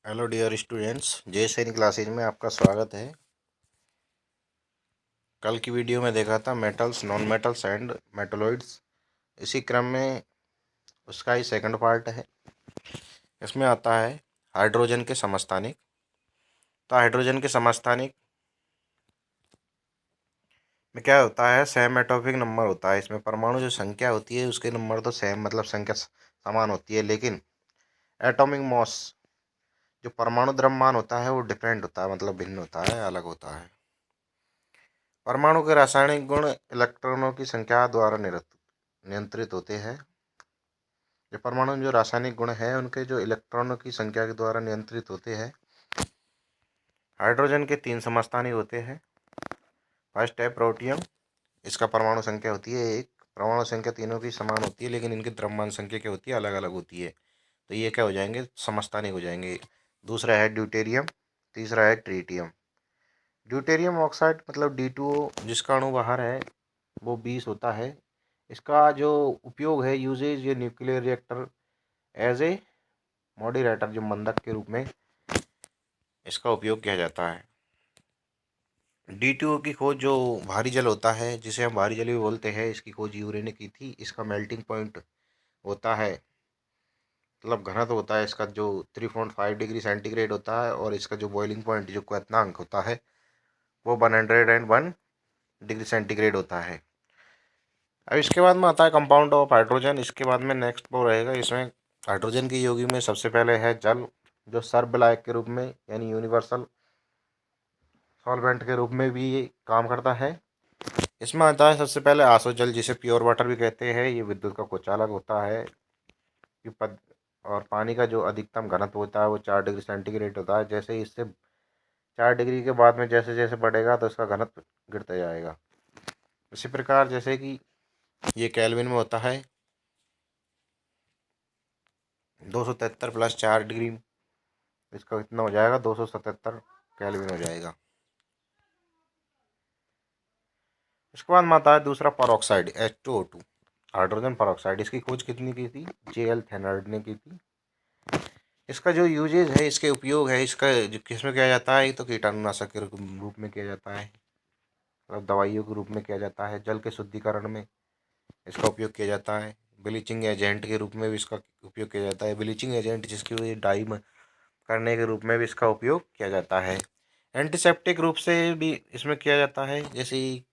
Hello dear students, जय सैनिक classes में आपका स्वागत है। कल की वीडियो में देखा था metals, non metals and metalloids. इसी क्रम में उसका ही सेकंड पार्ट है। इसमें आता है हाइड्रोजन के समस्थानिक। तो हाइड्रोजन के समस्थानिक में क्या होता है, सेम एटॉमिक नंबर होता है। इसमें परमाणु जो संख्या होती है उसके नंबर तो सेम मतलब संख्या समान होती है, लेकिन एटॉमिक मॉस जो परमाणु द्रव्यमान होता है वो डिफरेंट होता है, मतलब भिन्न होता है, अलग होता है। परमाणु के रासायनिक गुण इलेक्ट्रॉनों की संख्या द्वारा नियंत्रित होते हैं। जो परमाणु जो रासायनिक गुण हैं उनके जो इलेक्ट्रॉनों की संख्या के द्वारा नियंत्रित होते हैं। हाइड्रोजन के 3 समस्थानिक होते हैं। फर्स्ट है प्रोटियम। इसका परमाणु संख्या होती है 1। परमाणु संख्या तीनों की समान होती है, लेकिन इनकी द्रव्यमान संख्या क्या होती है, अलग अलग होती है। तो ये क्या हो जाएंगे, समस्थानिक हो जाएंगे। दूसरा है ड्यूटेरियम। तीसरा है ट्रीटियम। ड्यूटेरियम ऑक्साइड मतलब D2O, जिसका अणु बाहर है वो 20 होता है। इसका जो उपयोग है, यूजेज, ये nuclear reactor as a moderator, जो मंदक के रूप में इसका उपयोग किया जाता है। D2O की खोज जो भारी जल होता है, जिसे हम भारी जल भी बोलते हैं, इसकी खोज यूरे ने की थी। इसका मेल्टिंग पॉइंट होता है, मतलब घनत्व होता है इसका जो 3.5 डिग्री सेंटीग्रेड होता है, और इसका जो बॉइलिंग पॉइंट जो क्वथनांक होता है वो 101 डिग्री सेंटीग्रेड होता है। अब इसके बाद में आता है कंपाउंड ऑफ हाइड्रोजन। इसके बाद में नेक्स्ट वो रहेगा। इसमें हाइड्रोजन की यौगिक में सबसे पहले है जल, जो सर्व विलायक के रूप में यानी यूनिवर्सल सॉल्वेंट के रूप में भी ये काम करता है। इसमें आता है सबसे पहले आसो जल, जिसे प्योर वाटर भी कहते हैं। ये विद्युत का कुचालक होता है कि पद और पानी का जो अधिकतम घनत्व होता है वो 4 डिग्री सेंटीग्रेड होता है। जैसे ही इससे 4 डिग्री के बाद में जैसे जैसे बढ़ेगा तो इसका घनत्व गिरता जाएगा। इसी प्रकार जैसे कि ये केल्विन में होता है 273 प्लस 4 डिग्री, इसका कितना हो जाएगा, 277 केल्विन हो जाएगा। इसके बाद में आता है दूसरा परऑक्साइड H2O2, हाइड्रोजन परऑक्साइड। इसकी खोज कितनी की थी, J.L. थेनर्ड ने की थी। इसका जो यूजेज है, इसके उपयोग है, इसका जो किसमें किया जाता है, तो कीटाणुनाशक के रूप में किया जाता है, मतलब दवाइयों के रूप में किया जाता है। जल के शुद्धिकरण में इसका उपयोग किया जाता है। ब्लीचिंग एजेंट के रूप में भी इसका उपयोग किया जाता है। ब्लीचिंग एजेंट जिसकी वजह डाई करने के रूप में भी इसका उपयोग किया जाता है। एंटीसेप्टिक रूप से भी इसमें किया जाता है, जैसे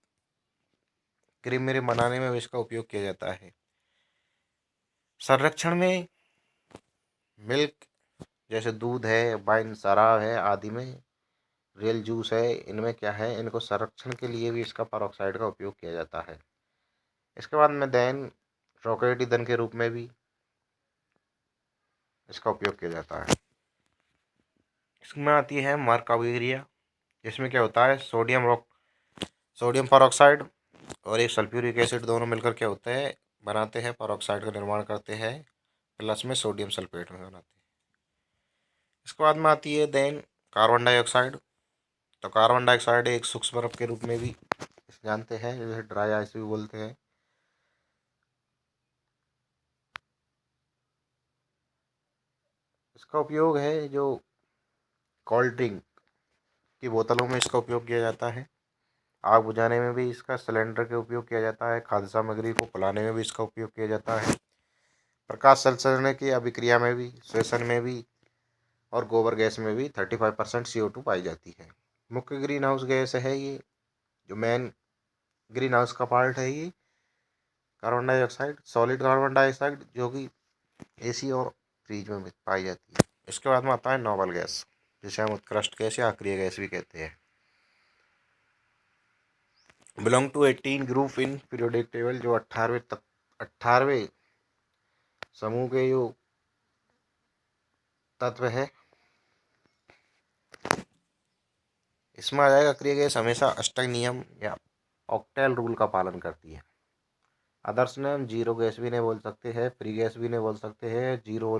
क्रीम व्रीम बनाने में भी इसका उपयोग किया जाता है। संरक्षण में मिल्क, जैसे दूध है, वाइन, शराब है आदि में, रियल जूस है, इनमें क्या है, इनको संरक्षण के लिए भी इसका परऑक्साइड का उपयोग किया जाता है। इसके बाद में देन रॉकेट ईंधन के रूप में भी इसका उपयोग किया जाता है। इसमें आती है मार्कोविरिया। इसमें क्या होता है, सोडियम परऑक्साइड और एक सल्फ्यूरिक एसिड दोनों मिलकर क्या होते हैं, बनाते हैं परऑक्साइड का निर्माण करते हैं, प्लस में सोडियम सल्फेट में बनाते हैं। इसके बाद में आती है देन कार्बन डाइऑक्साइड। तो कार्बन डाइऑक्साइड एक सूक्ष्म बर्फ के रूप में भी जानते हैं, जैसे ड्राई आइस भी बोलते हैं। इसका उपयोग है जो कोल्ड ड्रिंक की बोतलों में इसका उपयोग किया जाता है। आग बुझाने में भी इसका सिलेंडर का उपयोग किया जाता है। खाद्य सामग्री को फुलाने में भी इसका उपयोग किया जाता है। प्रकाश संश्लेषण की अभिक्रिया में भी, श्वसन में भी, और गोबर गैस में भी 35% CO2 पाई जाती है। मुख्य ग्रीन हाउस गैस है ये, जो मेन ग्रीन हाउस का पार्ट है ये carbon dioxide, solid carbon dioxide, जो कि AC और फ्रिज में पाई जाती है। इसके बाद में आता है नोबल गैस, जिसे हम उत्कृष्ट गैस या अक्रिय गैस भी कहते हैं। Belong to 18 group in periodic table, जो 18वें समूह के जो तत्व है। इसमें आ जाएगा अक्रिय गैस हमेशा अष्टक नियम या ऑक्टेल रूल का पालन करती है। अदर्स ने हम जीरो गैस भी नहीं बोल सकते हैं, फ्री गैस भी नहीं बोल सकते हैं, जीरो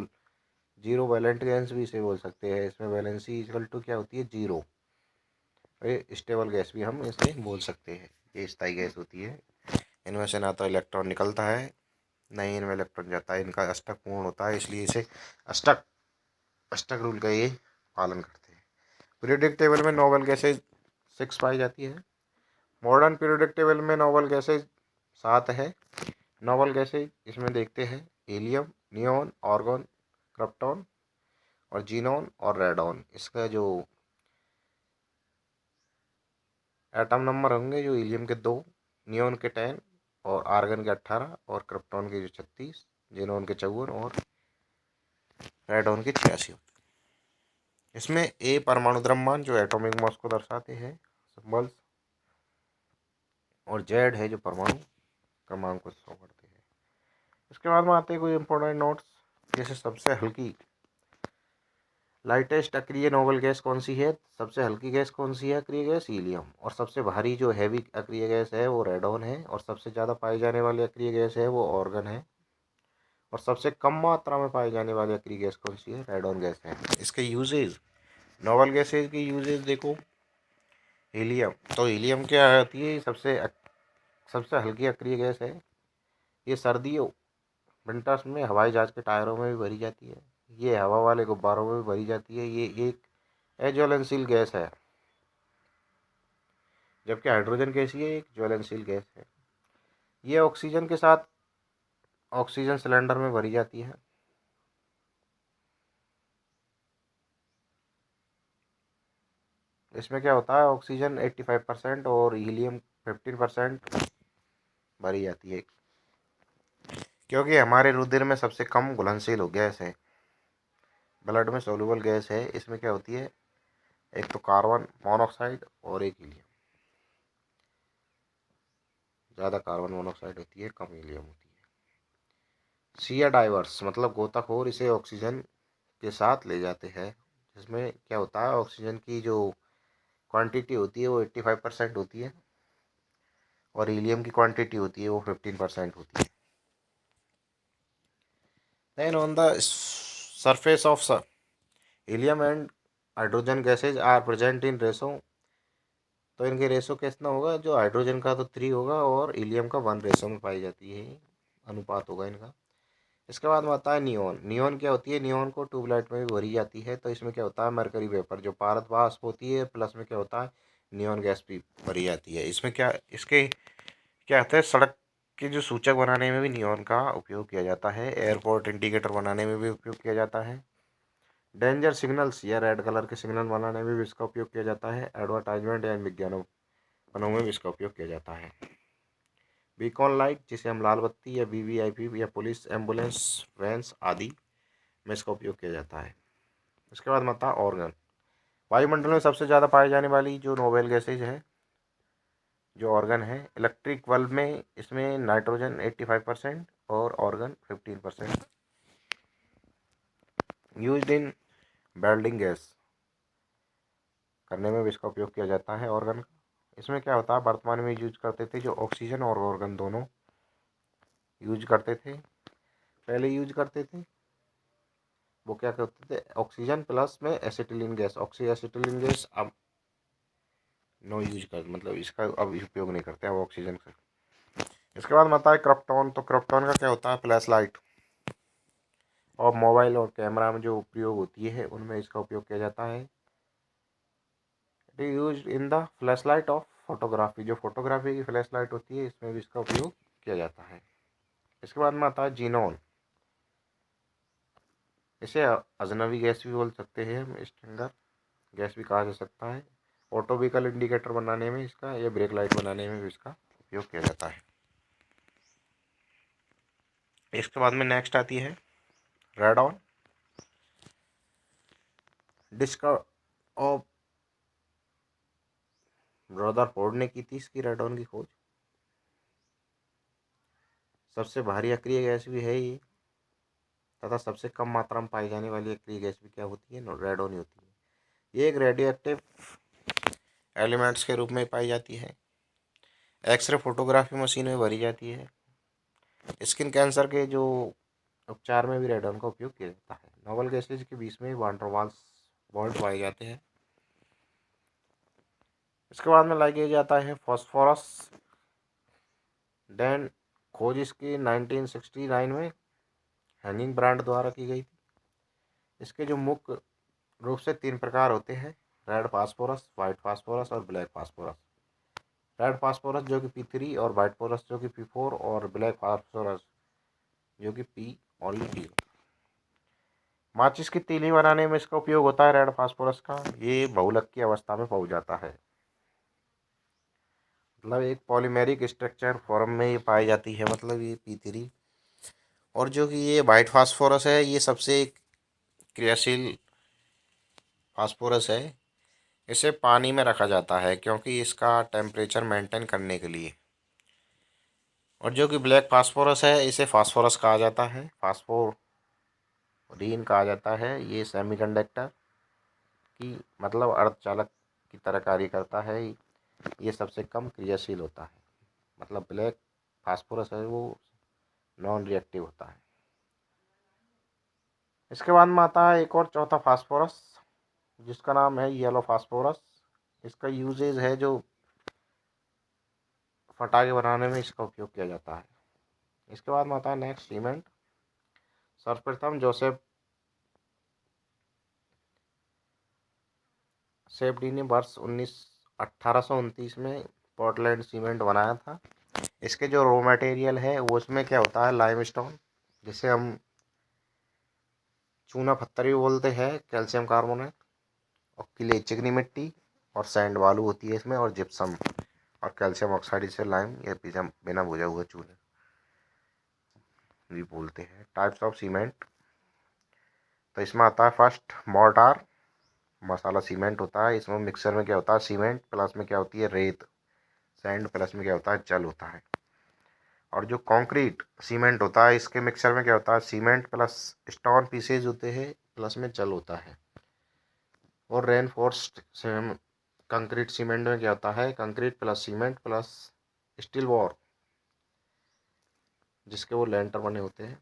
जीरो वैलेंट गैस भी इसे बोल सकते हैं। इसमें वैलेंसी इक्वल टू क्या होती है, जीरो। ये स्टेबल गैस भी हम इसे बोल सकते हैं। ये स्थायी गैस होती है। इनमें से ना तो इलेक्ट्रॉन निकलता है, नहीं इनमें इलेक्ट्रॉन जाता है। इनका अष्टक पूर्ण होता है, इसलिए इसे अष्टक अष्टक रूल का ये पालन करते हैं। पीरियोडिक टेबल में नोबल गैसेज 6 पाई जाती है। मॉडर्न पीरियोडिक टेबल में नोबल गैसेज 7 है। नोबल गैसेज इसमें देखते हैं हीलियम, नियोन, आर्गन, क्रिप्टॉन और जीनॉन और रेडॉन। इसका जो एटम नंबर होंगे, जो हीलियम के 2, नियोन के 10 और आर्गन के 18 और क्रिप्टॉन के जो 36, जीनॉन के 54 और रेडॉन के 86 होते हैं। इसमें ए परमाणु द्रव्यमान जो एटॉमिक मास को दर्शाते हैं सिंबल्स, और जेड है जो परमाणु क्रमांक को शो करते हैं। इसके बाद में आते हैं कोई इंपॉर्टेंट नोट्स, जैसे सबसे हल्की लाइटेस्ट अक्रिय नोबल गैस कौन सी है, सबसे हल्की गैस कौन सी है अक्रिय गैस, हीलियम। और सबसे भारी जो हैवी अक्रिय गैस है वो रेडॉन है। और सबसे ज़्यादा पाई जाने वाली अक्रिय गैस है वो ऑर्गन है। और सबसे कम मात्रा में पाई जाने वाली अक्रिय गैस कौन सी है, रेडॉन गैस है। इसके यूजेज, नोबल गैसेज की यूजेज देखो, हीलियम, तो हीलियम क्या होती है, सबसे हल्की अक्रिय गैस है। ये सर्दियों विंटर्स में हवाई जहाज के टायरों में भी भरी जाती है। ये हवा वाले गुब्बारों में भी भरी जाती है। ये एक अज्वलनशील गैस है, जबकि हाइड्रोजन कैसी है, एक ज्वलनशील गैस है। ये ऑक्सीजन के साथ ऑक्सीजन सिलेंडर में भरी जाती है। इसमें क्या होता है, ऑक्सीजन 85% और हीलियम 15% भरी जाती है, क्योंकि हमारे रुधिर में सबसे कम घुलनशील गैस है, ब्लड में सोल्यूबल गैस है। इसमें क्या होती है, एक तो कार्बन मोनोऑक्साइड और एक हीलियम। ज़्यादा कार्बन मोनोऑक्साइड होती है, कम हीलियम होती है। सीआ डाइवर्स मतलब गोताखोर इसे ऑक्सीजन के साथ ले जाते हैं, जिसमें क्या होता है, ऑक्सीजन की जो क्वांटिटी होती है वो 85% होती है और हीलियम की क्वांटिटी होती है वो 15% होती है। Then on the surface of helium and hydrogen gases are present in ratio, तो इनके रेशो कितना होगा, जो हाइड्रोजन का तो 3 होगा और हीलियम का 1 रेशो में पाई जाती है, अनुपात होगा इनका। इसके बाद में आता है नियोन। नियोन क्या होती है, नियोन को ट्यूबलाइट में भी भरी जाती है। तो इसमें क्या होता है, मरकरी वेपर जो पारद वाष्प होती है, प्लस में क्या होता है, नियोन गैस भी भरी जाती है। इसमें क्या, इसके क्या होता है, सड़क के जो सूचक बनाने में भी नियोन का उपयोग किया जाता है। एयरपोर्ट इंडिकेटर बनाने में भी उपयोग किया जाता है। डेंजर सिग्नल्स या रेड कलर के सिग्नल बनाने में भी इसका उपयोग किया जाता है। एडवर्टाइजमेंट या विज्ञापनों में भी इसका उपयोग किया जाता है। बीकॉन लाइट जिसे हम लाल बत्ती या वीवीआईपी या पुलिस एम्बुलेंस वैन्स आदि में इसका उपयोग किया जाता है। उसके बाद आता है ऑर्गन। वायुमंडल में सबसे ज़्यादा पाई जाने वाली जो नोबेल गैसेज है, जो ऑर्गन है, इलेक्ट्रिक बल्ब में इसमें नाइट्रोजन 85% और organ 15%। Used in welding gas करने में भी इसका उपयोग किया जाता है ऑर्गन का। इसमें क्या होता है, वर्तमान में यूज करते थे जो ऑक्सीजन और ऑर्गन दोनों यूज करते थे, पहले यूज करते थे, वो क्या करते थे, ऑक्सीजन प्लस में acetylene gas, oxy acetylene gas अब नो यूज कर, मतलब इसका अब उपयोग नहीं करते हैं वो ऑक्सीजन से। इसके बाद आता है क्रिप्टॉन। तो क्रिप्टॉन का क्या होता है, फ्लैश लाइट और मोबाइल और कैमरा में जो उपयोग होती है उनमें इसका उपयोग किया जाता है। It is use in the flash light of photography, जो फोटोग्राफी की फ्लैश लाइट होती है इसमें भी इसका उपयोग किया जाता है। इसके बाद में आता है जीनॉन। इसे अजनबी गैस भी बोल सकते हैं हम, स्टैंडर्ड गैस भी कहा जा सकता है। ऑटो व्हीकल इंडिकेटर बनाने में इसका, या ब्रेक लाइट बनाने में भी इसका उपयोग किया जाता है। इसके बाद में नेक्स्ट आती है रेडॉन। डिस्कवर ऑफ रदरफोर्ड ने की थी इसकी, रेडॉन की खोज। सबसे भारी अक्रिय गैस भी है ये, तथा सबसे कम मात्रा में पाई जाने वाली अक्रिय गैस भी क्या होती है, रेडॉन ही होती है। ये एक रेडियो एक्टिव एलिमेंट्स के रूप में पाई जाती है। एक्सरे फोटोग्राफी मशीन में भरी जाती है। स्किन कैंसर के जो उपचार में भी रेडॉन का उपयोग किया जाता है। नोबल गैसेज के बीच में वान डेर वाल्स बॉन्ड पाए जाते हैं। इसके बाद में लाइगेज आता है फॉस्फोरस। डैन खोज इसकी 1969 में हैनिंग ब्रांड द्वारा की गई थी। इसके जो मुख्य रूप से 3 प्रकार होते हैं, रेड फास्फोरस, वाइट फास्फोरस और ब्लैक फास्फोरस। रेड फास्फोरस जो कि P3 और वाइट फास्फोरस जो कि P4 और ब्लैक फास्फोरस जो कि P ओनली T। माचिस की तीली बनाने में इसका उपयोग होता है रेड फास्फोरस का। ये बहुलक की अवस्था में पहुंच जाता है, मतलब एक पॉलीमेरिक स्ट्रक्चर फॉर्म में ये पाई जाती है, मतलब ये P3। और जो कि ये वाइट फास्फोरस है, ये सबसे क्रियाशील फास्फोरस है। इसे पानी में रखा जाता है क्योंकि इसका टेम्परेचर मेंटेन करने के लिए। और जो कि ब्लैक फास्फोरस है, इसे फास्फोरस कहा जाता है, फास्फोरीन कहा जाता है। ये सेमीकंडक्टर की मतलब अर्धचालक की तरह कार्य करता है। ये सबसे कम क्रियाशील होता है, मतलब ब्लैक फास्फोरस है वो नॉन रिएक्टिव होता है। इसके बाद में आता है एक और चौथा फास्फोरस, जिसका नाम है येलो फास्फोरस। इसका यूजेज है जो पटाखे बनाने में इसका उपयोग किया जाता है। इसके बाद में आता है नेक्स्ट सीमेंट। सर्वप्रथम जोसेफ सेफ्डी ने वर्ष 1829 में पोर्टलैंड सीमेंट बनाया था। इसके जो रॉ मटेरियल है वो उसमें क्या होता है, लाइमस्टोन, जिसे हम चूना पत्थर भी बोलते हैं, कैल्शियम कार्बोनेट, और क्ले चिकनी मिट्टी, और सैंड बालू होती है इसमें, और जिप्सम और कैल्शियम ऑक्साइड, इसे लाइम या बिना भुजा हुआ चूने भी बोलते हैं। टाइप्स ऑफ सीमेंट, तो इसमें आता है फर्स्ट मोर्टार, मसाला सीमेंट होता है। इसमें मिक्सर में क्या होता है, सीमेंट प्लस में क्या होती है, रेत, सैंड प्लस में क्या होता है, जल होता है। और जो कंक्रीट सीमेंट होता है, इसके मिक्सर में क्या होता है, सीमेंट प्लस स्टोन पीसेज होते हैं, प्लस में जल होता है। और रेनफोर्स्ड कंक्रीट सीमेंट में क्या होता है, concrete plus cement plus steel war, जिसके वो लेंटर बने होते हैं।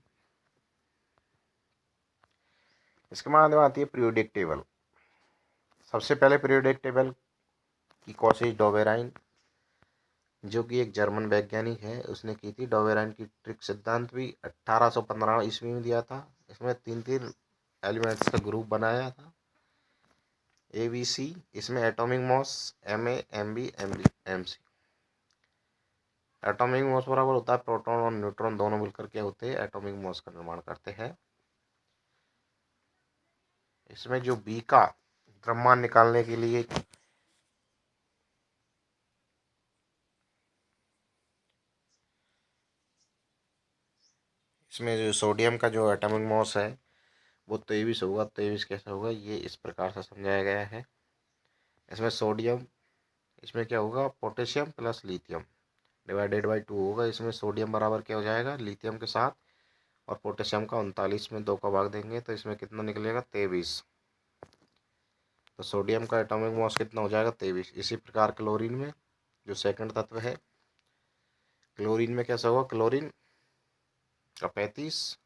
इसके बाद में आती है पीरियोडिक टेबल। सबसे पहले पीरियोडिक टेबल की कोशिश डोबेराइन, जो कि एक जर्मन वैज्ञानिक है, उसने की थी। डोबेराइन की ट्रिक सिद्धांत भी 1815 ईस्वी में दिया था। इसमें तीन तीन एलिमेंट्स का ग्रुप बनाया था, ABC। इसमें atomic mass MA, MB, MC। Atomic mass बराबर होता है प्रोटॉन और न्यूट्रॉन दोनों मिलकर के होते हैं एटॉमिक मास का निर्माण करते हैं। इसमें जो बी का द्रव्यमान निकालने के लिए इसमें जो सोडियम का जो एटॉमिक मास है वो 23 होगा। 23 कैसे होगा, ये इस प्रकार से समझाया गया है। इसमें सोडियम, इसमें क्या होगा, potassium plus lithium divided by 2 होगा। इसमें सोडियम बराबर क्या हो जाएगा, लिथियम के साथ, और पोटेशियम का 39 में 2 का भाग देंगे तो इसमें कितना निकलेगा, 23। तो सोडियम का एटॉमिक मास कितना हो जाएगा, 23। इसी प्रकार क्लोरीन में जो सेकंड तत्व है, क्लोरीन में कैसा होगा, क्लोरीन का 35,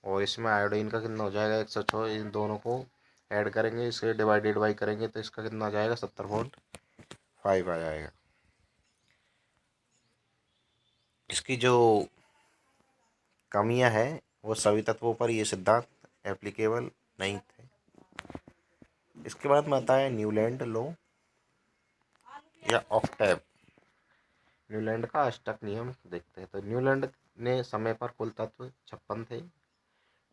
और इसमें आयोडीन का कितना हो जाएगा, 106। इन दोनों को ऐड करेंगे, इसे डिवाइडेड बाई करेंगे तो इसका कितना आ जाएगा, 70.5 आ जाएगा। इसकी जो कमियां हैं वो सभी तत्वों पर ये सिद्धांत एप्लीकेबल नहीं थे। इसके बाद में आता है न्यूलैंड लॉ या ऑक्टेव। न्यूलैंड का अष्टक नियम देखते हैं। तो न्यूलैंड ने समय पर कुल तत्व 56 थे।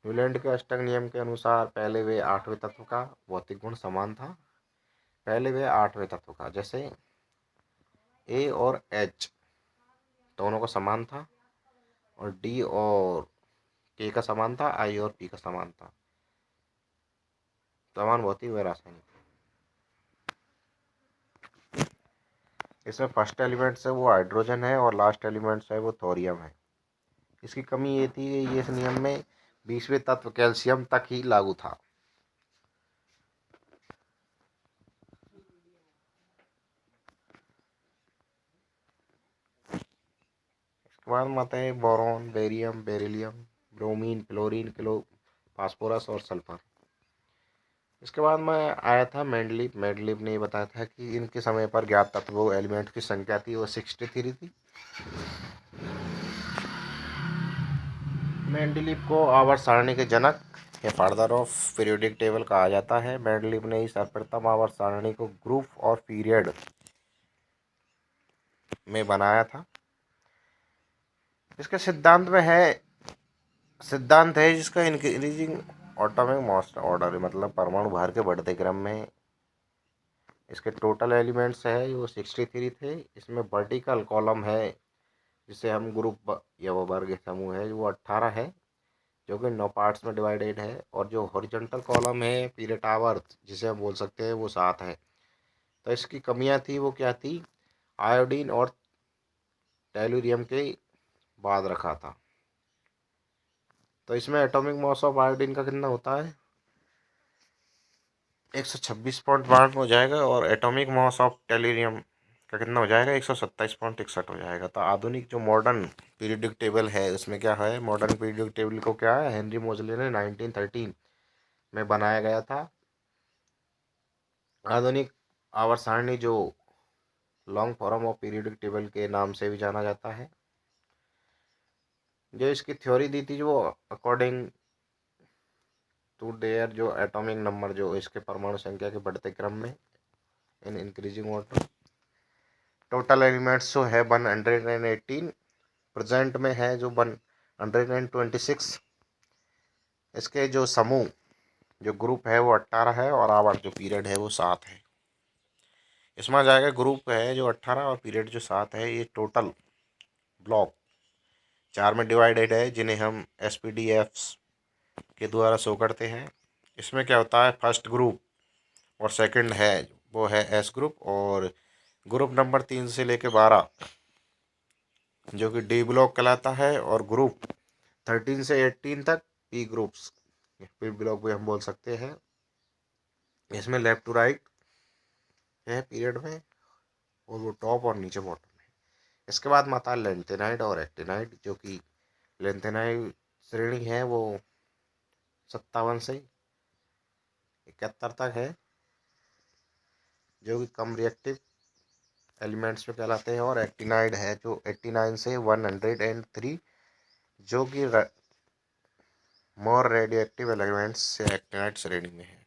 न्यूलैंड के अष्टक नियम के अनुसार पहले वे 8वें तत्व का भौतिक गुण समान था। पहले वे 8वें तत्व का, जैसे A और H दोनों का समान था, और D और K का समान था, I और P का समान था। समान भौतिक व रासायनिक। इसमें फर्स्ट एलिमेंट्स है वो हाइड्रोजन है, और लास्ट एलिमेंट्स है वो थोरियम है। इसकी कमी ये थी कि ये इस नियम में 20वें तत्व कैल्शियम तक ही लागू था। इसके बाद में आते हैं boron, barium, beryllium, bromine, chlorine, kilo, phosphorus और सल्फर। इसके बाद मैं आया था मेंडलीव। मेंडलीव ने बताया था कि इनके समय पर ज्ञात तत्वों एलिमेंट की संख्या थी वो 63 थी। मेंडलीव को आवर्त सारणी के जनक या फादर ऑफ पीरियोडिक टेबल कहा जाता है। मेंडलीव ने ही सर्वप्रथम आवर्त सारणी को ग्रुप और पीरियड में बनाया था। इसके सिद्धांत है जिसका इंक्रीजिंग एटॉमिक मास ऑर्डर, मतलब परमाणु भार के बढ़ते क्रम में इसके टोटल एलिमेंट्स है वो 63 थे। इसमें वर्टिकल कॉलम है जिसे हम ग्रुप या वो वर्ग समूह है वो 18 है, जो कि 9 पार्ट्स में डिवाइडेड है। और जो हॉरिजॉन्टल कॉलम है पीरियड आवर्त जिसे हम बोल सकते हैं वो 7 है। तो इसकी कमियां थी वो क्या थी, आयोडीन और टेलुरियम के बाद रखा था। तो इसमें एटॉमिक मास ऑफ आयोडीन का कितना होता है 126.5 हो जाएगा, और एटॉमिक मास ऑफ टेलुरियम का कितना हो जाएगा 127.61 हो जाएगा। तो आधुनिक जो मॉडर्न पीरियोडिक टेबल है उसमें क्या है, मॉडर्न पीरियोडिक टेबल को क्या है हेनरी मोजले ने 1913 में बनाया गया था। आधुनिक आवर्त सारणी जो long form of periodic table के नाम से भी जाना जाता है, जो इसकी थ्योरी दी थी वो अकॉर्डिंग टू देयर जो एटॉमिक नंबर जो इसके परमाणु संख्या के बढ़ते क्रम में in increasing order. Total elements जो है 118, प्रेजेंट में है जो 126। इसके जो समूह जो ग्रुप है वो 18 है, और आवर्त जो पीरियड है वो 7 है। इसमें आ जाएगा ग्रुप है जो 18 और पीरियड जो 7 है, ये टोटल ब्लॉक 4 में डिवाइडेड है जिन्हें हम SPDFs के द्वारा शो करते हैं। इसमें क्या होता है, फर्स्ट ग्रुप और सेकंड है वो है S ग्रुप, और ग्रुप नंबर 3 से लेके 12 जो कि D ब्लॉक कहलाता है, और ग्रुप 13 से 18 तक P ग्रुप्स, P ब्लॉक भी हम बोल सकते हैं। इसमें लेफ्ट टू राइट है पीरियड में, और वो टॉप और नीचे बॉटम में। इसके बाद में आता है लेंथेनाइड और एक्टिनाइड, जो कि लेंथेनाइड श्रेणी है वो 57 से 71 तक है, जो कि कम रिएक्टिव एलिमेंट्स में कहलाते हैं। और एक्टिनाइड है जो 89 से 103, जो कि मोर रेडियो एक्टिव एलिमेंट्स से एक्टिनाइड श्रेणी में है।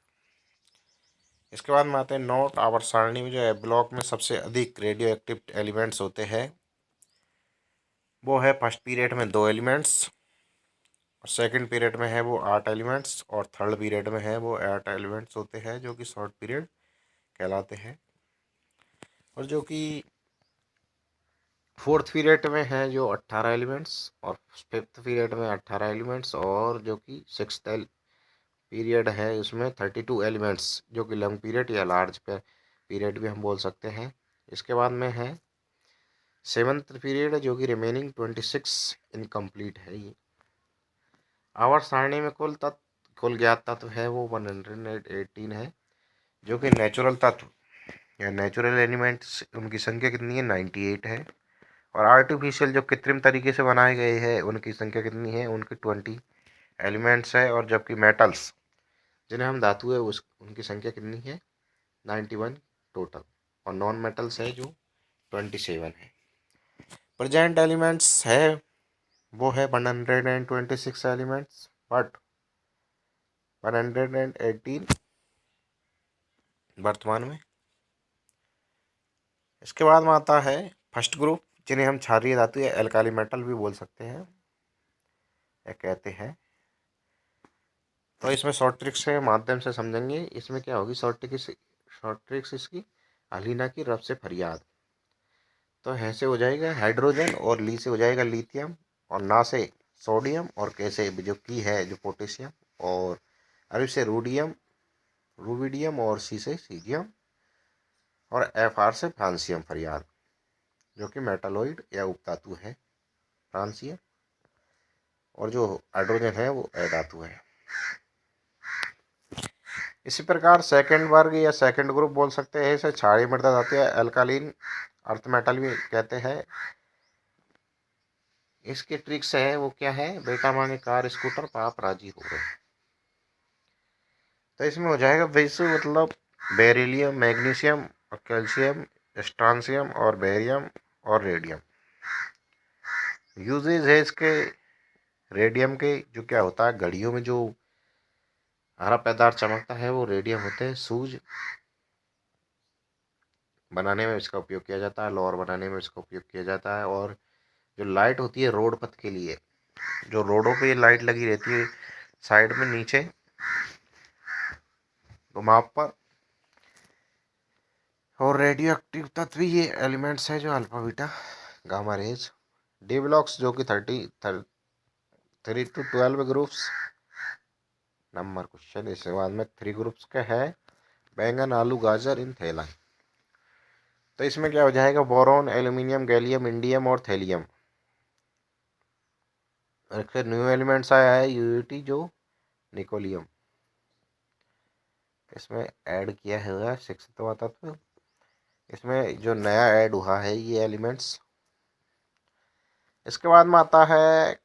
इसके बाद में आते हैं नोट आवर्त सारणी में जो ब्लॉक में सबसे अधिक रेडियो एक्टिव एलिमेंट्स होते हैं वो है फर्स्ट पीरियड में 2 एलिमेंट्स, और सेकंड पीरियड में है वो 8 एलिमेंट्स, और थर्ड पीरियड में है वो 8 एलिमेंट्स होते हैं, जो कि शॉर्ट पीरियड कहलाते हैं। और जो कि फोर्थ पीरियड में है जो 18 एलिमेंट्स, और फिफ्थ पीरियड में 18 एलिमेंट्स, और जो कि सिक्स्थ पीरियड है उसमें 32 एलिमेंट्स, जो कि लॉन्ग पीरियड या लार्ज पीरियड भी हम बोल सकते हैं। इसके बाद में है सेवन्थ पीरियड जो कि रिमेनिंग 26 इनकम्प्लीट है। ये आवर्त सारणी में कुल ज्ञात तत्व है वो 118 है, जो कि नेचुरल तत्व या नेचुरल एलिमेंट्स उनकी संख्या कितनी है 98 है, और आर्टिफिशियल जो कृत्रिम तरीके से बनाए गए हैं उनकी संख्या कितनी है उनकी 20 एलिमेंट्स है। और जबकि मेटल्स जिन्हें हम धातु है उनकी संख्या कितनी है 91 टोटल, और नॉन मेटल्स है जो 27 है। प्रेजेंट एलिमेंट्स है वो है 126 एलिमेंट्स, बट 118 वर्तमान में। इसके बाद में आता है फर्स्ट ग्रुप, जिन्हें हम क्षारीय धातु या एल्काली मेटल भी बोल सकते हैं या कहते हैं। तो इसमें शॉर्ट ट्रिक्स के माध्यम से समझेंगे। इसमें क्या होगी शॉर्ट ट्रिक्स इसकी, अलीना की रब से फरियाद। तो है से हो जाएगा हाइड्रोजन, और ली से हो जाएगा लिथियम, और ना से सोडियम, और कैसे जो की है जो पोटेशियम, और अरु से रूबिडियम, और सी से सीजियम, और FR से फ्रांसियम फरियाद, जो कि मेटालॉइड या उपधातु है फ्रांसियम, और जो हाइड्रोजन है वो अधातु है। इसी प्रकार सेकंड वर्ग या सेकंड ग्रुप बोल सकते हैं इसे क्षारीय मृदा धातु या अल्कालीन अर्थ मेटल भी कहते हैं। इसके ट्रिक्स है वो क्या है, बेटा मांगे कार स्कूटर पाप राजी हो गए। तो इसमें हो जाएगा वैसे मतलब बेरिलियम, मैग्नीशियम और कैल्शियम, स्ट्रांसियम और बेरियम और रेडियम। यूजेज है इसके रेडियम के, जो क्या होता है घड़ियों में जो हरा पदार्थ चमकता है वो रेडियम होते हैं। सूज बनाने में इसका उपयोग किया जाता है, लोअर बनाने में इसका उपयोग किया जाता है। और जो लाइट होती है रोड पथ के लिए, जो रोडों पे लाइट लगी रहती है साइड में नीचे घुमाव पर, और रेडियो एक्टिव तत्व भी ये एलिमेंट्स है जो alpha beta gamma rays. D blocks जो कि 3 to 12 ग्रुप्स। नंबर क्वेश्चन इसके बाद में 3 ग्रुप्स का है, बैंगन, आलू, गाजर इन थैला। तो इसमें क्या हो जाएगा, बोरॉन, एल्यूमिनियम, गैलियम, इंडियम और थैलियम। और फिर न्यू एलिमेंट्स आया है यूटी जो निकोलियम, इसमें ऐड किया हुआ है 6वां तत्व। इसमें जो नया ऐड हुआ है ये एलिमेंट्स। इसके बाद में आता है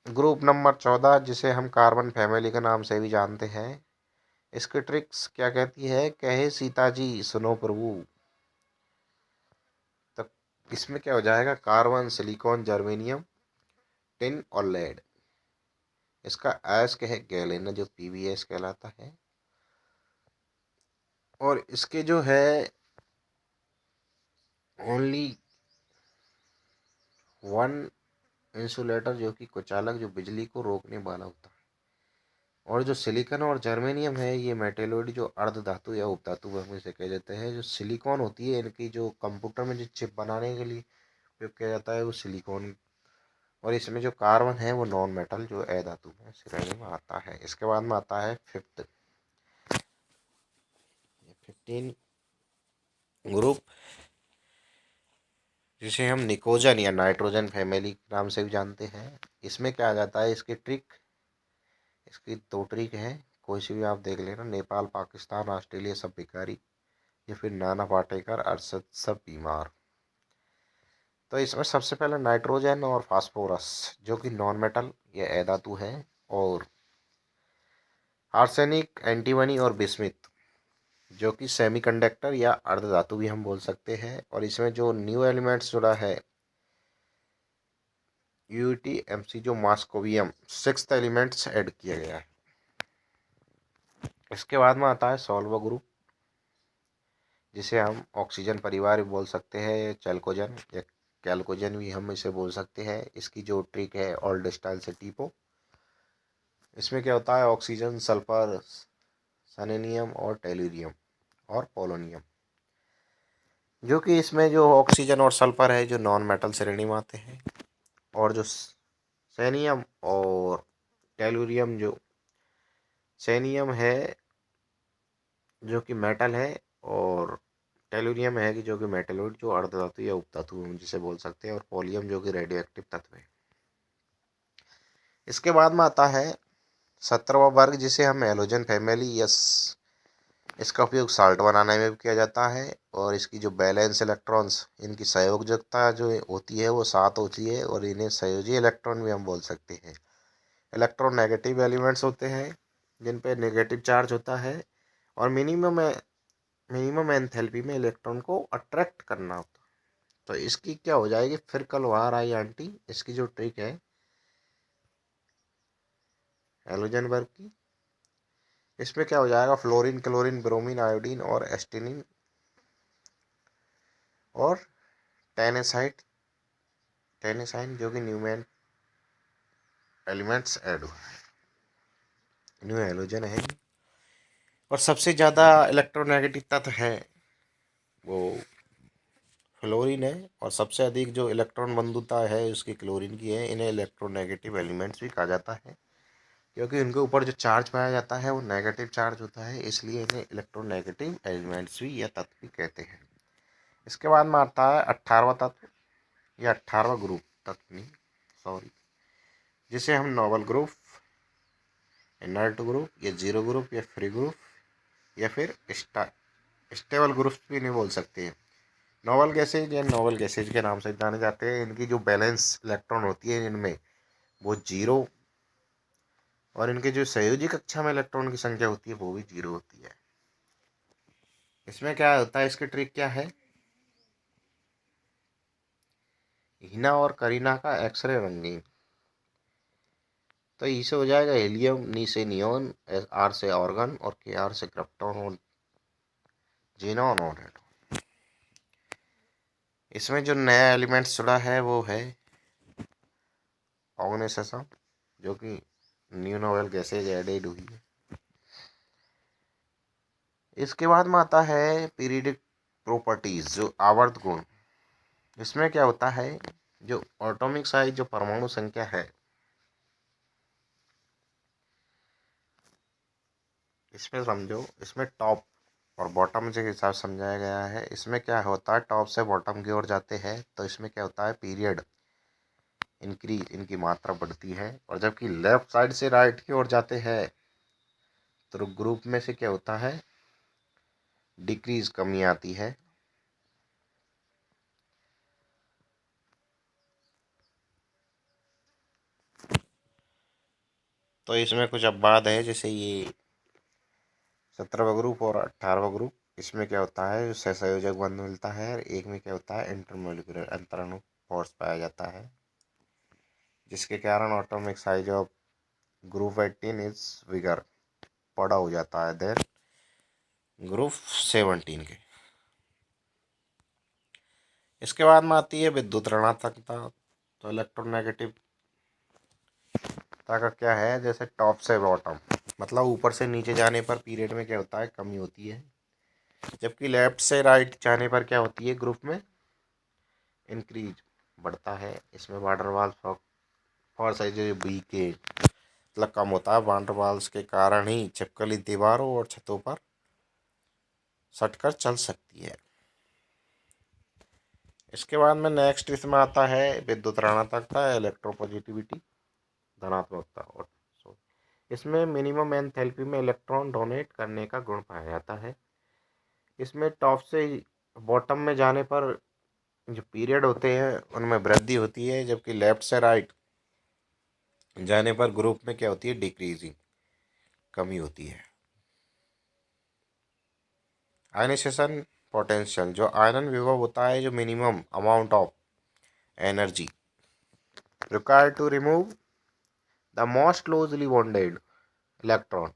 ग्रुप नंबर 14, जिसे हम कार्बन फैमिली के नाम से भी जानते हैं। इसकी ट्रिक्स क्या कहती है, कहे सीता जी सुनो प्रभु। तो इसमें क्या हो जाएगा, कार्बन, सिलिकॉन, जर्मेनियम, टिन और लेड। इसका अयस्क है गैलेन जो पीबीएस कहलाता है। और इसके जो है ओनली वन इंसुलेटर जो कि कुचालक, जो बिजली को रोकने वाला होता है। और जो सिलिकॉन और जर्मेनियम है ये मेटेलोइड जो अर्ध धातु या उपधातु हम इसे कह देते हैं। जो सिलिकॉन होती है इनकी जो कंप्यूटर में जो चिप बनाने के लिए उपयोग किया जाता है वो सिलिकॉन। और इसमें जो कार्बन है वो नॉन मेटल जो अधातु में श्रेणी में आता है। इसके बाद में आता है 15 ग्रुप, जिसे हम निकोजन या नाइट्रोजन फैमिली के नाम से भी जानते हैं। इसमें क्या आ जाता है, इसकी ट्रिक, इसकी 2 ट्रिक है, कोई सी भी आप देख लेना, नेपाल, पाकिस्तान, ऑस्ट्रेलिया सब भिखारी, या फिर नाना पाटेकर, अरशद सब बीमार। तो इसमें सबसे पहले नाइट्रोजन और फास्फोरस जो कि नॉन मेटल या अधातु है, और आर्सेनिक, एंटीमनी और बिस्मिथ जो कि सेमीकंडक्टर या अर्धधातु भी हम बोल सकते हैं। और इसमें जो न्यू एलिमेंट्स जुड़ा है यूटीएमसी जो मॉस्कोवियम 6th एलिमेंट्स ऐड किया गया है। इसके बाद में आता है सॉल्वो ग्रुप, जिसे हम ऑक्सीजन परिवार भी बोल सकते हैं, चैल्कोजन या कैल्कोजन भी हम इसे बोल सकते हैं। इसकी जो ट्रिक है ओल्ड स्टाइल से टीपो। इसमें क्या होता है, ऑक्सीजन, सल्फर, सेलेनियम और टेलुरियम और पोलोनियम, जो कि इसमें जो ऑक्सीजन और सल्फर है जो नॉन मेटल श्रेणी में आते हैं। और जो सेनियम और टेलुरियम, जो सेनियम है जो कि मेटल है, और टेलुरियम है कि जो कि मेटेलोइड जो अर्धधातु या उपधातु हम जिसे बोल सकते हैं, और पोलियम जो कि रेडियो एक्टिव तत्व है। इसके बाद में आता है 17वां वर्ग, जिसे हम एलोजन फैमिली, यस। इसका उपयोग साल्ट बनाने में भी किया जाता है। और इसकी जो बैलेंस इलेक्ट्रॉन्स, इनकी संयोजकता जो होती है वो 7 होती है, और इन्हें संयोजी इलेक्ट्रॉन भी हम बोल सकते हैं। इलेक्ट्रॉन नेगेटिव एलिमेंट्स होते हैं जिन पे नेगेटिव चार्ज होता है, और मिनिमम एंथैल्पी में इलेक्ट्रॉन को अट्रैक्ट करना होता है। तो इसकी क्या हो जाएगी, फिर कल वार आई आंटी। इसकी जो ट्रिक है हेलोजन वर्ग की, इसमें क्या हो जाएगा, फ्लोरीन, क्लोरीन, ब्रोमीन, आयोडीन और एस्टिनिन और टेनेसाइट, टेनेसाइन जो कि न्यूमैन एलिमेंट्स ऐड हुआ है, न्यू हेलोजन है। और सबसे ज़्यादा इलेक्ट्रोनेगेटिव तत्व है वो फ्लोरीन है, और सबसे अधिक जो इलेक्ट्रॉन बंधुता है उसकी क्लोरीन की है। इन्हें इलेक्ट्रोनेगेटिव एलिमेंट्स भी कहा जाता है, क्योंकि उनके ऊपर जो चार्ज पाया जाता है वो नेगेटिव चार्ज होता है, इसलिए इन्हें इलेक्ट्रोनेगेटिव एलिमेंट्स भी या तत्व भी कहते हैं। इसके बाद में आता है 18वां तत्व या 18वां ग्रुप, तत्व नहीं सॉरी, जिसे हम नोबल ग्रुप, इनर्ट ग्रुप या जीरो ग्रुप या फ्री ग्रुप या फिर स्टेबल ग्रुप भी नहीं बोल सकते हैं। नोबल गैसेज या नोबल गैसेज के नाम से जाने जाते हैं। इनकी जो बैलेंस इलेक्ट्रॉन होती है इनमें वो 0 और इनके जो संयोजी कक्षा में इलेक्ट्रॉन की संख्या होती है वो भी 0 होती है। इसमें क्या होता है, इसकी ट्रिक क्या है, हीना और करीना का एक्सरे रंगीन। तो ई से हो जाएगा हीलियम, नी से नियोन, आर से ऑर्गन और के आर से क्रिप्टॉन और जेनॉन और रेडॉन। इसमें जो नया एलिमेंट जुड़ा है वो है ऑर्गेनाइजेशन, जो कि न्यू नोवेल गैसेज एडेड हुई है। इसके बाद में आता है पीरियडिक प्रॉपर्टीज, जो आवर्त गुण। इसमें क्या होता है, जो एटॉमिक साइज, जो परमाणु संख्या है, इसमें समझो, इसमें टॉप और बॉटम के हिसाब से समझाया गया है। इसमें क्या होता है, टॉप से बॉटम की ओर जाते हैं तो इसमें क्या होता है, पीरियड इंक्रीज, इनकी मात्रा बढ़ती है। और जबकि लेफ्ट साइड से राइट की ओर जाते हैं तो ग्रुप में से क्या होता है, डिक्रीज, कमी आती है। तो इसमें कुछ अपवाद है, जैसे ये 17वां ग्रुप और 18वां ग्रुप, इसमें क्या होता है, सहसंयोजक बंध मिलता है। और एक में क्या होता है, इंटरमोलिकुलर अंतरणु फोर्स पाया जाता है, जिसके कारण atomic size of group 18 is bigger, बड़ा हो जाता है देन ग्रुप 17 के। इसके बाद में आती है विद्युत ऋणात्मकता। तो इलेक्ट्रोनेगेटिव का क्या है, जैसे टॉप से बॉटम, मतलब ऊपर से नीचे जाने पर पीरियड में क्या होता है, कमी होती है। जबकि लेफ्ट से राइट जाने पर क्या होती है, ग्रुप में इंक्रीज, बढ़ता है। इसमें वाटर वाल फॉर साइज बी के मतलब कम होता है। वाटर वाल्स के कारण ही छिपकली दीवारों और छतों पर सटकर चल सकती है। इसके बाद में नेक्स्ट इसमें आता है विद्युत ऋणात्मकता, इलेक्ट्रोपॉजिटिविटी, धनात्मकता। और इसमें मिनिमम एंथैल्पी में इलेक्ट्रॉन डोनेट करने का गुण पाया जाता है। इसमें टॉप से बॉटम में जाने पर जो पीरियड होते हैं उनमें वृद्धि होती है, जबकि लेफ्ट से राइट जाने पर ग्रुप में क्या होती है, डिक्रीजिंग, कमी होती है। आयनाइजेशन पोटेंशियल, जो आयरन विभव होता है, जो minimum amount of energy required to remove the most closely bonded electron.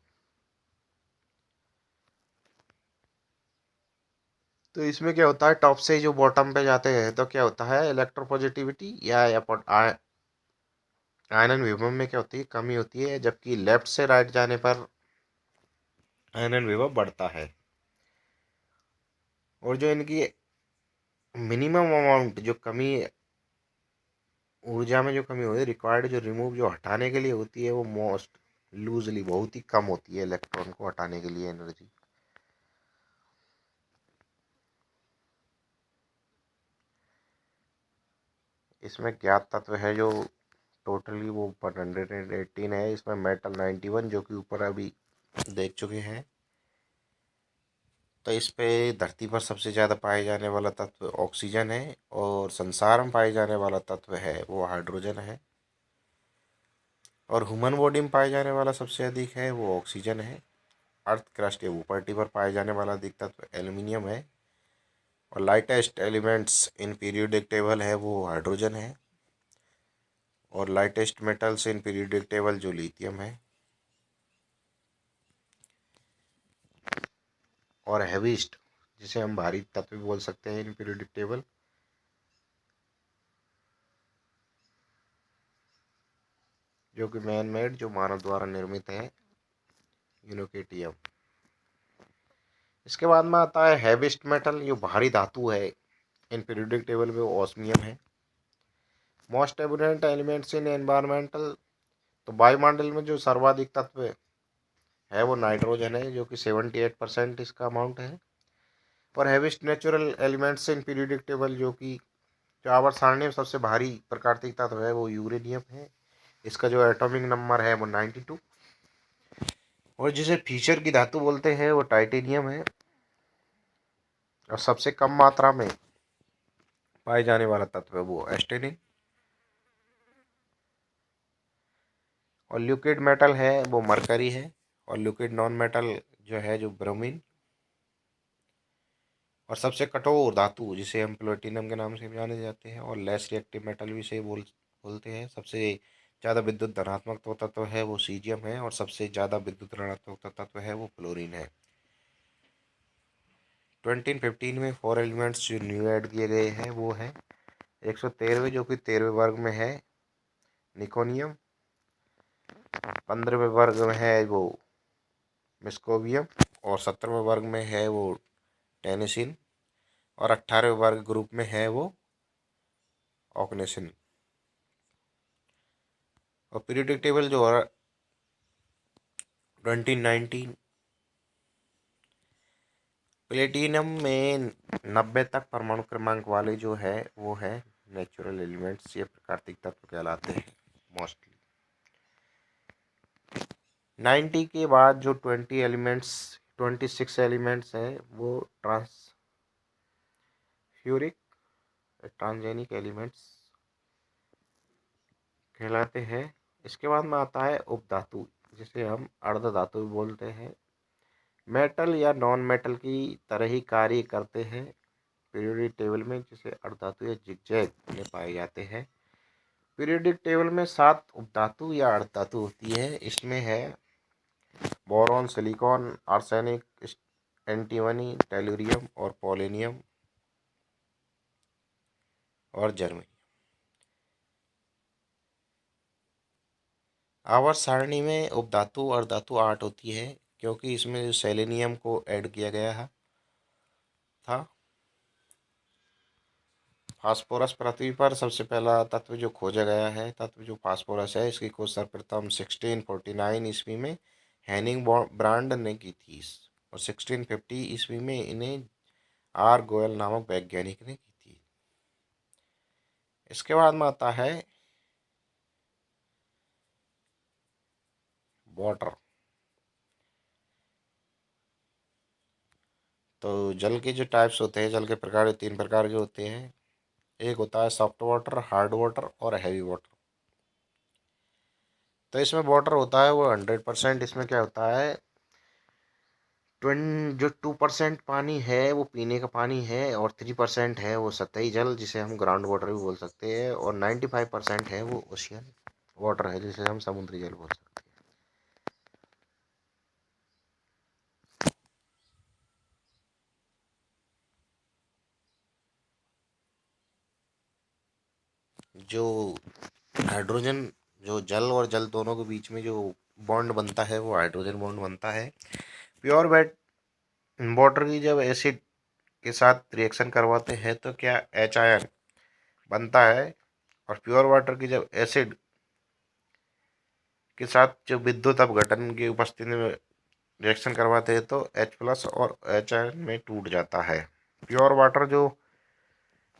तो इसमें क्या होता है, टॉप से जो बॉटम पे जाते हैं तो क्या होता है, इलेक्ट्रोपॉजिटिविटी या आयनन विभव में क्या होती है, कमी होती है। जबकि लेफ्ट से राइट जाने पर आयनन विभव बढ़ता है। और जो इनकी मिनिमम अमाउंट, जो कमी, ऊर्जा में जो कमी होती है रिक्वायर्ड, जो रिमूव, जो हटाने के लिए होती है, वो मोस्ट लूजली, बहुत ही कम होती है इलेक्ट्रॉन को हटाने के लिए एनर्जी। इसमें ज्ञात तत्व है जो टोटली वो 118 है। इसमें मेटल 91, जो कि ऊपर अभी देख चुके हैं। तो इस पे धरती पर सबसे ज़्यादा पाए जाने वाला तत्व ऑक्सीजन है, और संसार में पाए जाने वाला तत्व है वो हाइड्रोजन है। और ह्यूमन बॉडी में पाए जाने वाला सबसे अधिक है वो ऑक्सीजन है। अर्थ क्रस्ट या भूपट्टी पर पाए जाने वाला अधिक तत्व एल्यूमिनियम है। और lightest elements in periodic table है वो हाइड्रोजन है। और lightest metals in periodic table जो लिथियम है। और हैवीस्ट, जिसे हम भारी तत्व भी बोल सकते हैं इन पीरियोडिक टेबल, जो कि मैन मेड, जो मानव द्वारा निर्मित है, यूनिकेटियम। इसके बाद में आता है हैवीस्ट मेटल, जो भारी धातु है इन पीरियोडिक टेबल में, वो ऑस्मियम है। Most abundant elements in environmental, तो वायुमंडल में जो सर्वाधिक तत्व है वो नाइट्रोजन है, जो कि 78% इसका अमाउंट है। और heaviest natural elements in periodic table, जो कि जो आवर्त सारणी में सबसे भारी प्राकृतिक तत्व है वो यूरेनियम है। इसका जो एटॉमिक नंबर है वो 92। और जिसे फीचर की धातु बोलते हैं वो टाइटेनियम है। और सबसे कम मात्रा में पाए जाने वाला तत्व है वो एस्टेनिन। और लिक्विड मेटल है वो मरकरी है, और लिक्विड नॉन मेटल जो है जो ब्रोमीन। और सबसे कठोर धातु जिसे हम प्लेटिनम के नाम से भी जाने जाते हैं और लेस रिएक्टिव मेटल भी से बोलते हैं। सबसे ज़्यादा विद्युत धनात्मक तत्व है वो सीजियम है, और सबसे ज़्यादा विद्युत ऋणात्मक तत्व है वो फ्लोरीन है। 2015 में 4 एलिमेंट्स जो न्यू ऐड किए गए हैं वो है 113वें, जो कि 13वें वर्ग में है निकोनियम। 15वें वर्ग में है वो मिस्कोवियम, और 17वें वर्ग में है वो टेनिसिन, और 18वें वर्ग ग्रुप में है वो ऑक्नेसिन। और पीरियोडिक टेबल जो 2019, प्लेटिनम में 90 तक परमाणु क्रमांक वाले जो है वो है नेचुरल एलिमेंट्स, ये प्राकृतिक तत्व कहलाते हैं मोस्टली। 90 के बाद जो 26 एलिमेंट्स है वो ट्रांसफ्यूरिक ट्रांसजेनिक एलिमेंट्स कहलाते हैं। इसके बाद में आता है उपधातु, जिसे हम अर्ध धातु भी बोलते हैं। मेटल या नॉन मेटल की तरह ही कार्य करते हैं पीरियोडिक टेबल में, जिसे अर्धधातु या जिगजैग में पाए जाते हैं। पीरियोडिक टेबल में 7 उपधातु या अर्धधातु होती है। इसमें है boron, silicon, arsenic, antimony, tellurium और पोलोनियम और जर्मेनियम। आवर्त सारणी में उपधातु और धातु 8 होती है, क्योंकि इसमें सेलेनियम को ऐड किया गया था। फास्फोरस पृथ्वी पर सबसे पहला तत्व जो खोजा गया है, तत्व जो फास्फोरस है, इसकी खोज सर्वप्रथम 1649 ईस्वी में हैनिंग ब्रांड ने की थी, और 1650 ईस्वी में इन्हें आर गोयल नामक वैज्ञानिक ने की थी। इसके बाद में आता है वाटर। तो जल के जो टाइप्स होते हैं, जल के प्रकार 3 प्रकार के होते हैं। एक होता है सॉफ्ट वाटर, हार्ड वाटर और हैवी वाटर। तो इसमें वाटर होता है वो 100%। इसमें क्या होता है, जो 2% पानी है वो पीने का पानी है, और 3% है वो सतही जल जिसे हम ग्राउंड वाटर भी बोल सकते हैं, और 95% है वो ओशियन वाटर है जिसे हम समुद्री जल बोल सकते हैं। जो हाइड्रोजन, जो जल और जल दोनों के बीच में जो बॉन्ड बनता है वो हाइड्रोजन बॉन्ड बनता है। प्योर वेट वाटर की जब एसिड के साथ रिएक्शन करवाते हैं तो क्या एच आयन बनता है, और प्योर वाटर की जब एसिड के साथ जो विद्युत अपघटन की उपस्थिति में रिएक्शन करवाते हैं तो H+ और एच आयन में टूट जाता है। प्योर वाटर जो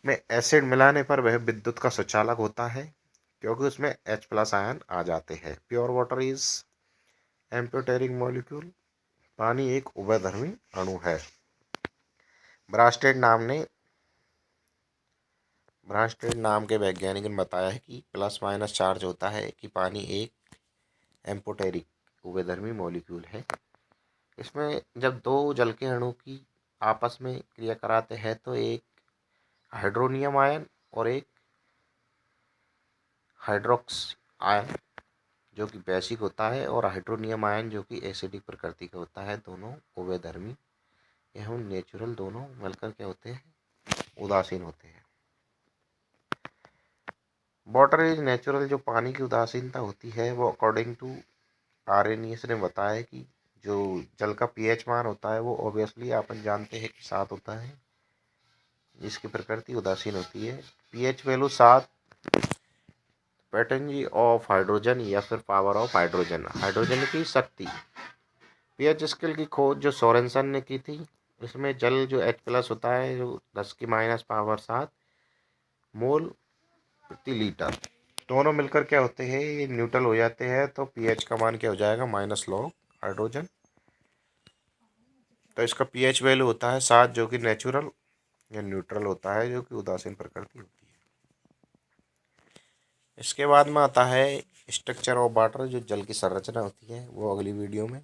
में एसिड मिलाने पर वह विद्युत का सुचालक होता है, क्योंकि उसमें H+ आयन आ जाते हैं। Pure water is amphoteric molecule, पानी एक उभयधर्मी अणु है। ब्रांस्टेड नाम के वैज्ञानिक ने बताया है कि प्लस माइनस चार्ज होता है कि पानी एक एम्फोटेरिक उभयधर्मी मॉलिक्यूल है। इसमें जब दो जल के अणु की आपस में क्रिया कराते हैं तो एक हाइड्रोनियम आयन और एक हाइड्रोक्स आयन जो कि बेसिक होता है, और हाइड्रोनियम आयन जो कि एसिडिक प्रकृति का होता है, दोनों उभयधर्मी एवं नेचुरल दोनों मिलकर क्या होते हैं, उदासीन होते हैं। वाटर इज नेचुरल, जो पानी की उदासीनता होती है वो अकॉर्डिंग टू आर्यनियस ने बताया कि जो जल का पीएच मान होता है वो ऑब्वियसली अपन जानते हैं कि 7 होता है, जिसकी प्रकृति उदासीन होती है। PH value 7 pattern of hydrogen या फिर पावर ऑफ हाइड्रोजन, हाइड्रोजन की शक्ति। पीएच स्केल की खोज जो सोरेनसन ने की थी, इसमें जल जो H+ होता है जो 10⁻⁷ मोल प्रति लीटर, दोनों मिलकर क्या होते हैं, ये न्यूट्रल हो जाते हैं, तो पीएच का मान क्या हो जाएगा, माइनस लॉग हाइड्रोजन। तो इसका पीएच वैल्यू होता है 7, जो कि नेचुरल या न्यूट्रल होता है, जो कि उदासीन प्रकृति होती है। इसके बाद में आता है स्ट्रक्चर ऑफ वाटर, जो जल की संरचना होती है, वो अगली वीडियो में